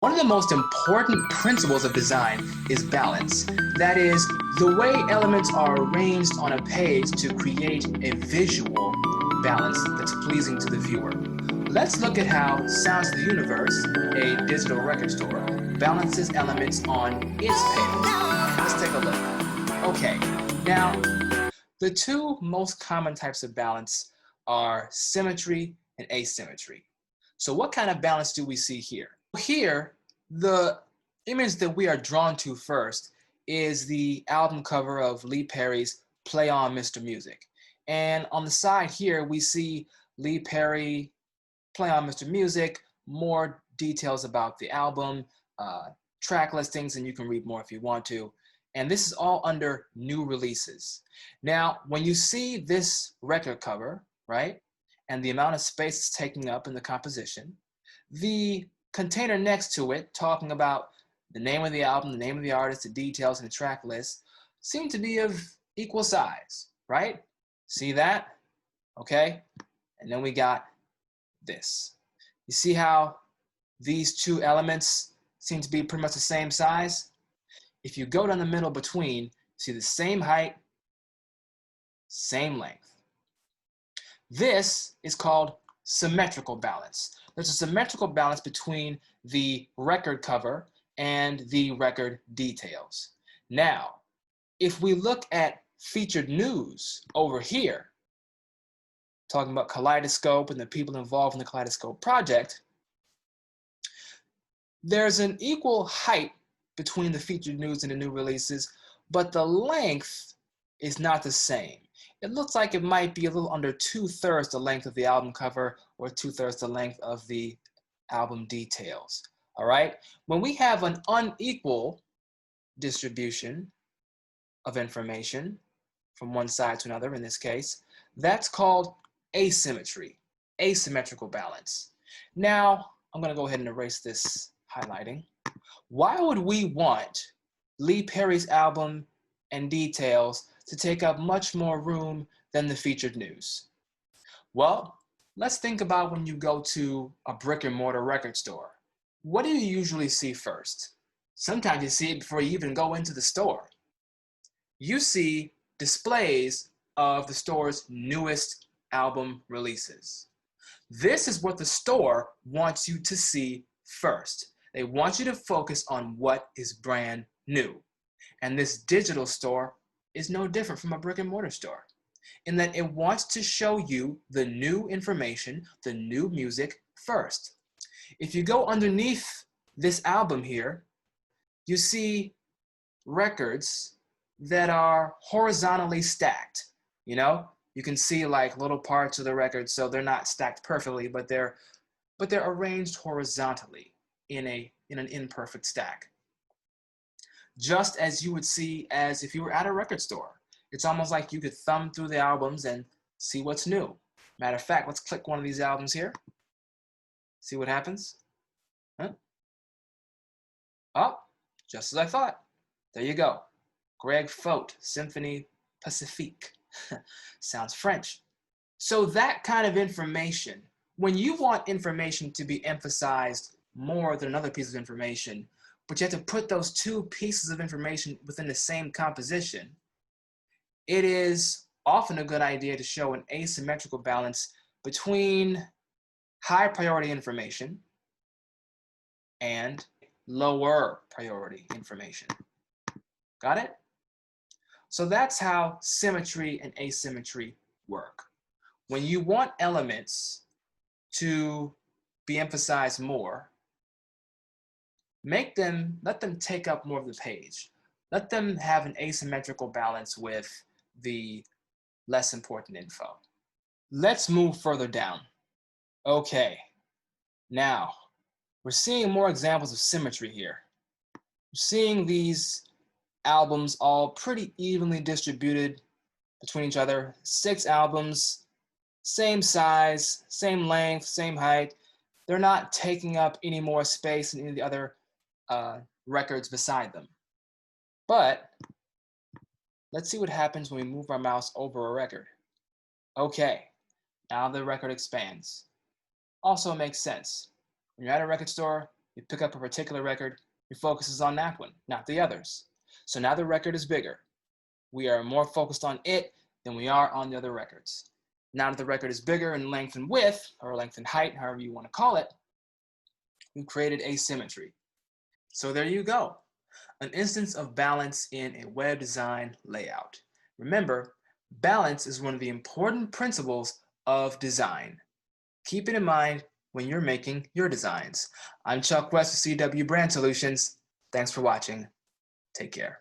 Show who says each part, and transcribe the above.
Speaker 1: One of the most important principles of design is balance. That is, the way elements are arranged on a page to create a visual balance that's pleasing to the viewer. Let's look at how Sounds of the Universe, a digital record store, balances elements on its page. Let's take a look. Okay, now, the two most common types of balance are symmetry and asymmetry. So what kind of balance do we see here? Here, the image that we are drawn to first is the album cover of Lee Perry's Play On Mr. Music. And on the side here, we see Lee Perry, Play On Mr. Music, more details about the album, track listings, and you can read more if you want to. And this is all under new releases. Now, when you see this record cover, right, and the amount of space it's taking up in the composition, the container next to it, talking about the name of the album, the name of the artist, the details, and the track list, seem to be of equal size, right? See that? Okay. And then we got this. You see how these two elements seem to be pretty much the same size? If you go down the middle between, see the same height, same length. This is called symmetrical balance. There's a symmetrical balance between the record cover and the record details. Now, if we look at featured news over here, talking about Kaleidoscope and the people involved in the Kaleidoscope project, there's an equal height between the featured news and the new releases, but the length is not the same. It looks like it might be a little under 2/3 the length of the album cover or 2/3 the length of the album details. All right? When we have an unequal distribution of information from one side to another, in this case, that's called asymmetry, asymmetrical balance. Now, I'm going to go ahead and erase this highlighting. Why would we want Lee Perry's album and details to take up much more room than the featured news? Well, let's think about when you go to a brick and mortar record store. What do you usually see first? Sometimes you see it before you even go into the store. You see displays of the store's newest album releases. This is what the store wants you to see first. They want you to focus on what is brand new. And this digital store is no different from a brick and mortar store in that it wants to show you the new information, the new music first. If you go underneath this album here, you see records that are horizontally stacked. You know, you can see like little parts of the record, so they're not stacked perfectly, but they're arranged horizontally in an imperfect stack. Just as you would see as if you were at a record store. It's almost like you could thumb through the albums and see what's new. Matter of fact, let's click one of these albums here. See what happens? Huh? Oh, just as I thought. There you go. Greg Fote, Symphonie Pacifique. Sounds French. So that kind of information, when you want information to be emphasized more than another piece of information, but you have to put those two pieces of information within the same composition, it is often a good idea to show an asymmetrical balance between high priority information and lower priority information. Got it? So that's how symmetry and asymmetry work. When you want elements to be emphasized more, let them take up more of the page. Let them have an asymmetrical balance with the less important info. Let's move further down. Okay, now we're seeing more examples of symmetry here. We're seeing these albums all pretty evenly distributed between each other. 6 albums, same size, same length, same height. They're not taking up any more space than any of the other records beside them. But let's see what happens when we move our mouse over a record. Okay, now the record expands. Also makes sense. When you're at a record store, You pick up a particular record, your focus is on that one, not the others. So now the record is bigger. We are more focused on it than we are on the other records. Now that the record is bigger in length and width, or length and height, however you want to call it, we created asymmetry. So there you go, an instance of balance in a web design layout. Remember, balance is one of the important principles of design. Keep it in mind when you're making your designs. I'm Chuck West with CW Brand Solutions. Thanks for watching. Take care.